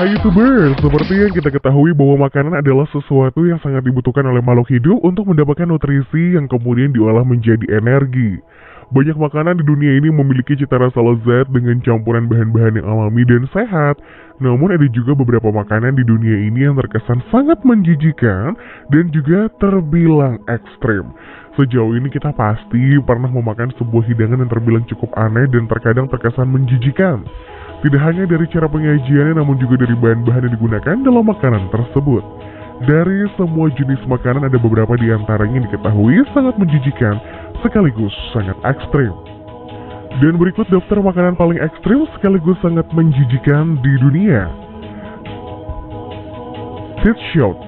Hai YouTuber, seperti yang kita ketahui bahwa makanan adalah sesuatu yang sangat dibutuhkan oleh makhluk hidup untuk mendapatkan nutrisi yang kemudian diolah menjadi energi. Banyak makanan di dunia ini memiliki cita rasa lezat dengan campuran bahan-bahan yang alami dan sehat. Namun ada juga beberapa makanan di dunia ini yang terkesan sangat menjijikan dan juga terbilang ekstrim. Sejauh ini kita pasti pernah memakan sebuah hidangan yang terbilang cukup aneh dan terkadang terkesan menjijikan. Tidak hanya dari cara penyajiannya namun juga dari bahan-bahan yang digunakan dalam makanan tersebut. Dari semua jenis makanan ada beberapa di antaranya yang diketahui sangat menjijikan sekaligus sangat ekstrim. Dan berikut daftar makanan paling ekstrim sekaligus sangat menjijikan di dunia. Thịt shots.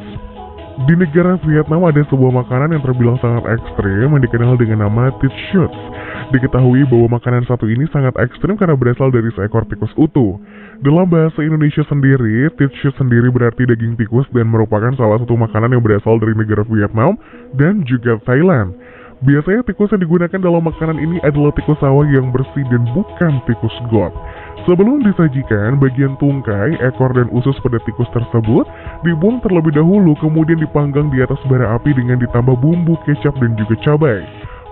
Di negara Vietnam ada sebuah makanan yang terbilang sangat ekstrim yang dikenal dengan nama thịt shots. Diketahui bahwa makanan satu ini sangat ekstrim karena berasal dari seekor tikus utuh. Dalam bahasa Indonesia sendiri, thịt shots sendiri berarti daging tikus dan merupakan salah satu makanan yang berasal dari negara Vietnam dan juga Thailand. Biasanya tikus yang digunakan dalam makanan ini adalah tikus sawah yang bersih dan bukan tikus got. Sebelum disajikan, bagian tungkai, ekor, dan usus pada tikus tersebut dibuang terlebih dahulu, kemudian dipanggang di atas bara api dengan ditambah bumbu, kecap, dan juga cabai.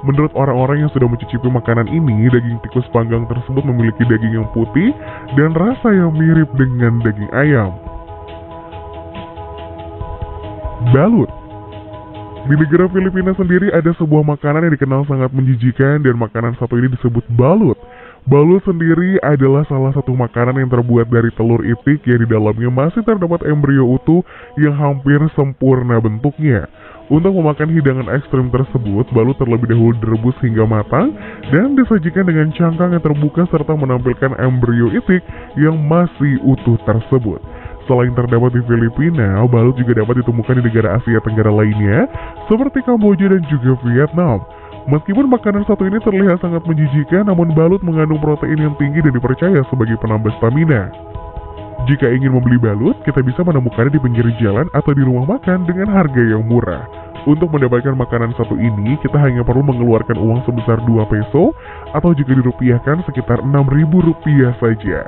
Menurut orang-orang yang sudah mencicipi makanan ini, daging tikus panggang tersebut memiliki daging yang putih dan rasa yang mirip dengan daging ayam. Balut. Di negara Filipina sendiri ada sebuah makanan yang dikenal sangat menjijikan dan makanan satu ini disebut balut. Balut sendiri adalah salah satu makanan yang terbuat dari telur itik yang di dalamnya masih terdapat embrio utuh yang hampir sempurna bentuknya. Untuk memakan hidangan ekstrim tersebut, balut terlebih dahulu direbus hingga matang dan disajikan dengan cangkang yang terbuka serta menampilkan embrio itik yang masih utuh tersebut. Selain terdapat di Filipina, balut juga dapat ditemukan di negara Asia Tenggara lainnya seperti Kamboja dan juga Vietnam. Meskipun makanan satu ini terlihat sangat menjijikan, namun balut mengandung protein yang tinggi dan dipercaya sebagai penambah stamina. Jika ingin membeli balut, kita bisa menemukannya di pinggir jalan atau di rumah makan dengan harga yang murah. Untuk mendapatkan makanan satu ini, kita hanya perlu mengeluarkan uang sebesar 2 peso atau jika dirupiahkan sekitar 6.000 rupiah saja.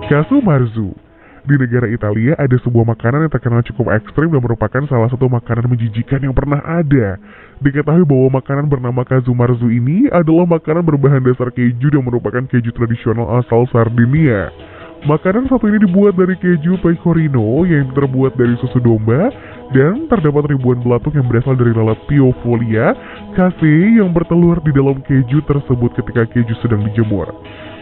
Casu marzu. Di negara Italia ada sebuah makanan yang terkenal cukup ekstrim dan merupakan salah satu makanan menjijikan yang pernah ada. Diketahui bahwa makanan bernama casu marzu ini adalah makanan berbahan dasar keju dan merupakan keju tradisional asal Sardinia. Makanan satu ini dibuat dari keju pecorino yang terbuat dari susu domba dan terdapat ribuan belatung yang berasal dari lalat Piofolia casei yang bertelur di dalam keju tersebut ketika keju sedang dijemur.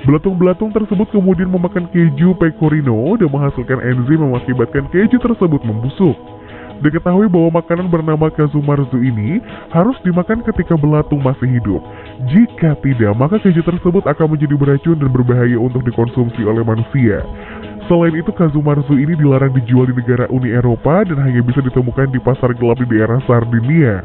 Belatung-belatung tersebut kemudian memakan keju pecorino dan menghasilkan enzim yang mengakibatkan keju tersebut membusuk. Diketahui bahwa makanan bernama casu marzu ini harus dimakan ketika belatung masih hidup. Jika tidak, maka keju tersebut akan menjadi beracun dan berbahaya untuk dikonsumsi oleh manusia. Selain itu, casu marzu ini dilarang dijual di negara Uni Eropa dan hanya bisa ditemukan di pasar gelap di daerah Sardinia.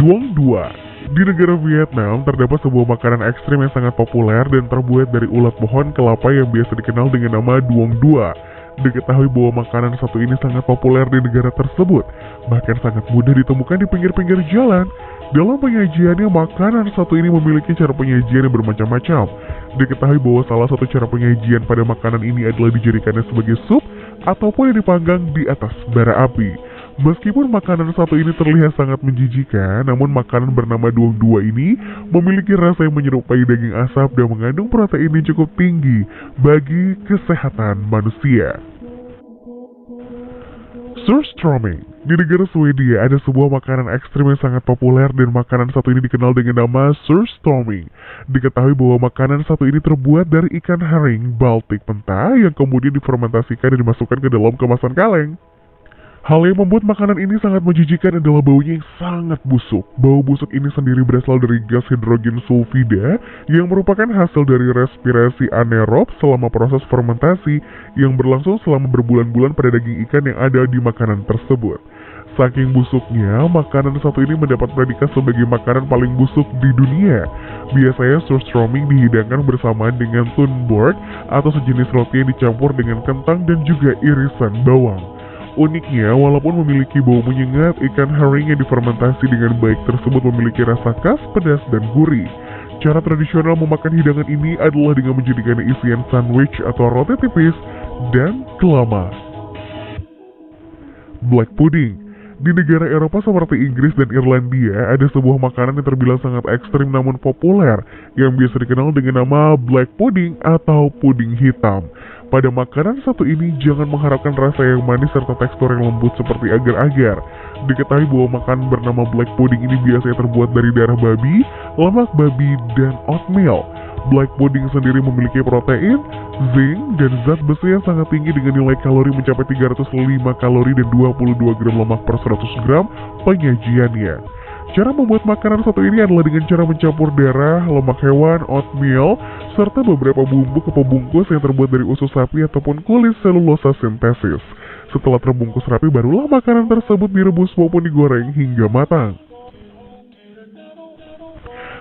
Duong dua. Di negara Vietnam, terdapat sebuah makanan ekstrim yang sangat populer dan terbuat dari ulat pohon kelapa yang biasa dikenal dengan nama duong dua. Diketahui bahwa makanan satu ini sangat populer di negara tersebut, bahkan sangat mudah ditemukan di pinggir-pinggir jalan. Dalam penyajiannya, makanan satu ini memiliki cara penyajian yang bermacam-macam. Diketahui bahwa salah satu cara penyajian pada makanan ini adalah dijadikannya sebagai sup ataupun yang dipanggang di atas bara api. Meskipun makanan satu ini terlihat sangat menjijikan, namun makanan bernama duong dua ini memiliki rasa yang menyerupai daging asap dan mengandung protein yang cukup tinggi bagi kesehatan manusia. Surströmming. Di negara Swedia ada sebuah makanan ekstrim yang sangat populer dan makanan satu ini dikenal dengan nama surströmming. Diketahui bahwa makanan satu ini terbuat dari ikan herring Baltik mentah yang kemudian difermentasikan dan dimasukkan ke dalam kemasan kaleng. Hal yang membuat makanan ini sangat menjijikan adalah baunya yang sangat busuk. Bau busuk ini sendiri berasal dari gas hidrogen sulfida yang merupakan hasil dari respirasi anaerob selama proses fermentasi yang berlangsung selama berbulan-bulan pada daging ikan yang ada di makanan tersebut. Saking busuknya, makanan satu ini mendapat predikat sebagai makanan paling busuk di dunia. Biasanya surströmming dihidangkan bersamaan dengan tunborg atau sejenis roti yang dicampur dengan kentang dan juga irisan bawang. Uniknya, walaupun memiliki bau menyengat, ikan herring yang difermentasi dengan baik tersebut memiliki rasa khas, pedas, dan gurih. Cara tradisional memakan hidangan ini adalah dengan menjadikan isian sandwich atau roti tipis dan kelama. Black pudding. Di negara Eropa seperti Inggris dan Irlandia, ada sebuah makanan yang terbilang sangat ekstrim namun populer, yang biasa dikenal dengan nama black pudding atau puding hitam. Pada makanan satu ini, jangan mengharapkan rasa yang manis serta tekstur yang lembut seperti agar-agar. Diketahui bahwa makanan bernama black pudding ini biasanya terbuat dari darah babi, lemak babi, dan oatmeal. Black pudding sendiri memiliki protein, zinc, dan zat besi yang sangat tinggi dengan nilai kalori mencapai 305 kalori dan 22 gram lemak per 100 gram penyajiannya. Cara membuat makanan satu ini adalah dengan cara mencampur darah, lemak hewan, oatmeal, serta beberapa bumbu ke pembungkus yang terbuat dari usus sapi ataupun kulit selulosa sintesis. Setelah terbungkus rapi, barulah makanan tersebut direbus maupun digoreng hingga matang.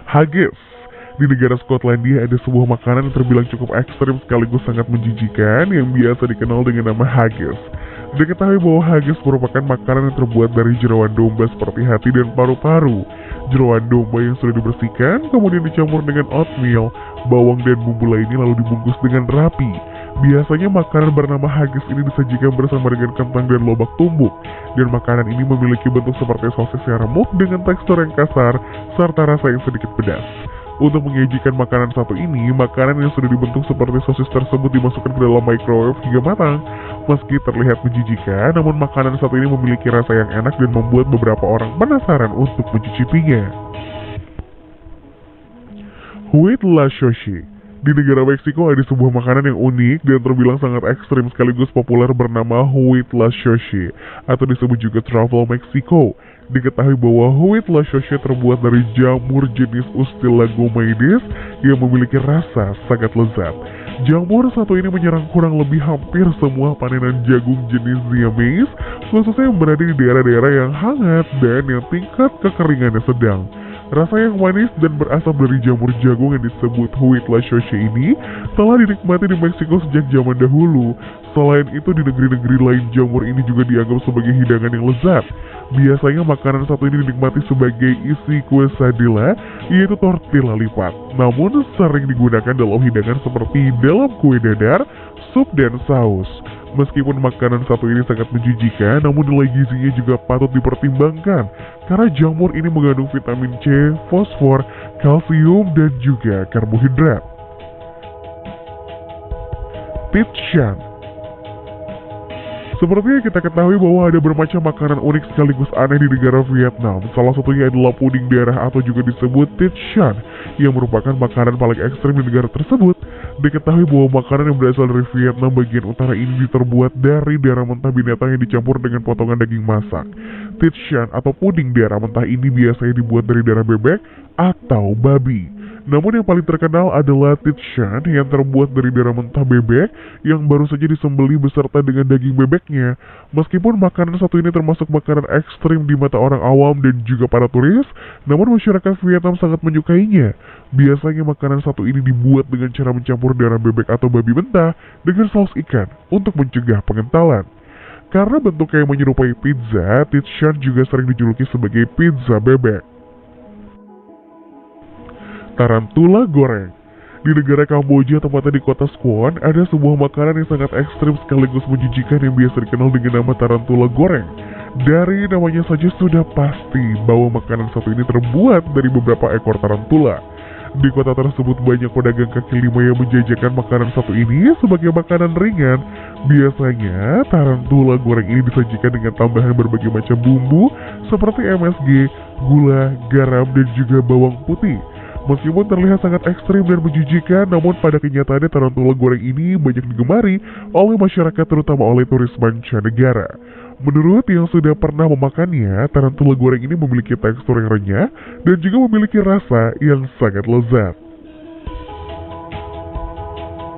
Haggis. Di negara Skotlandia ada sebuah makanan yang terbilang cukup ekstrim sekaligus sangat menjijikan yang biasa dikenal dengan nama haggis. Diketahui bahwa haggis merupakan makanan yang terbuat dari jeroan domba seperti hati dan paru-paru. Jeroan domba yang sudah dibersihkan kemudian dicampur dengan oatmeal, bawang dan bumbu lainnya lalu dibungkus dengan rapi. Biasanya makanan bernama haggis ini disajikan bersama dengan kentang dan lobak tumbuk. Dan makanan ini memiliki bentuk seperti sosis yang remuk dengan tekstur yang kasar serta rasa yang sedikit pedas. Untuk menyajikan makanan satu ini, makanan yang sudah dibentuk seperti sosis tersebut dimasukkan ke dalam microwave hingga matang. Meski terlihat menjijikan, namun makanan satu ini memiliki rasa yang enak dan membuat beberapa orang penasaran untuk mencicipinya. Huit la Shoshi. Di negara Meksiko ada sebuah makanan yang unik dan terbilang sangat ekstrim sekaligus populer bernama huit la Shoshi atau disebut juga truffle Meksiko. Diketahui bahwa huit la Shoshi terbuat dari jamur jenis Ustilagomaedes yang memiliki rasa sangat lezat. Jamur satu ini menyerang kurang lebih hampir semua panenan jagung jenis Siamese, khususnya yang berada di daerah-daerah yang hangat dan yang tingkat kekeringannya sedang. Rasa yang manis dan berasap dari jamur jagung yang disebut huit la Shoshi ini telah dinikmati di Meksiko sejak zaman dahulu. Selain itu, di negeri-negeri lain jamur ini juga dianggap sebagai hidangan yang lezat. Biasanya makanan satu ini dinikmati sebagai isi quesadilla, yaitu tortilla lipat. Namun sering digunakan dalam hidangan seperti dalam kue dadar, sup, dan saus. Meskipun makanan satu ini sangat menjijikan, namun nilai gizinya juga patut dipertimbangkan karena jamur ini mengandung vitamin C, fosfor, kalsium, dan juga karbohidrat. Thich Shan. Seperti yang kita ketahui bahwa ada bermacam makanan unik sekaligus aneh di negara Vietnam. Salah satunya adalah puding darah atau juga disebut Thich Shan, yang merupakan makanan paling ekstrim di negara tersebut. Diketahui bahwa makanan yang berasal dari Vietnam bagian utara ini terbuat dari darah mentah binatang yang dicampur dengan potongan daging masak. Thich Shan atau puding darah mentah ini biasanya dibuat dari darah bebek atau babi. Namun yang paling terkenal adalah Thich Shan yang terbuat dari darah mentah bebek yang baru saja disembelih beserta dengan daging bebeknya. Meskipun makanan satu ini termasuk makanan ekstrim di mata orang awam dan juga para turis, namun masyarakat Vietnam sangat menyukainya. Biasanya makanan satu ini dibuat dengan cara mencampur darah bebek atau babi mentah dengan saus ikan untuk mencegah pengentalan. Karena bentuknya yang menyerupai pizza, Thich Shan juga sering dijuluki sebagai pizza bebek. Tarantula goreng. Di negara Kamboja, tepatnya di kota Squan, ada sebuah makanan yang sangat ekstrim sekaligus menjijikan yang biasa dikenal dengan nama tarantula goreng. Dari namanya saja sudah pasti bahwa makanan satu ini terbuat dari beberapa ekor tarantula. Di kota tersebut banyak pedagang kaki lima yang menjajakan makanan satu ini sebagai makanan ringan. Biasanya, tarantula goreng ini disajikan dengan tambahan berbagai macam bumbu seperti MSG, gula, garam, dan juga bawang putih. Meskipun terlihat sangat ekstrim dan menjijikan, namun pada kenyataannya tarantula goreng ini banyak digemari oleh masyarakat terutama oleh turis mancanegara. Menurut yang sudah pernah memakannya, tarantula goreng ini memiliki tekstur yang renyah dan juga memiliki rasa yang sangat lezat.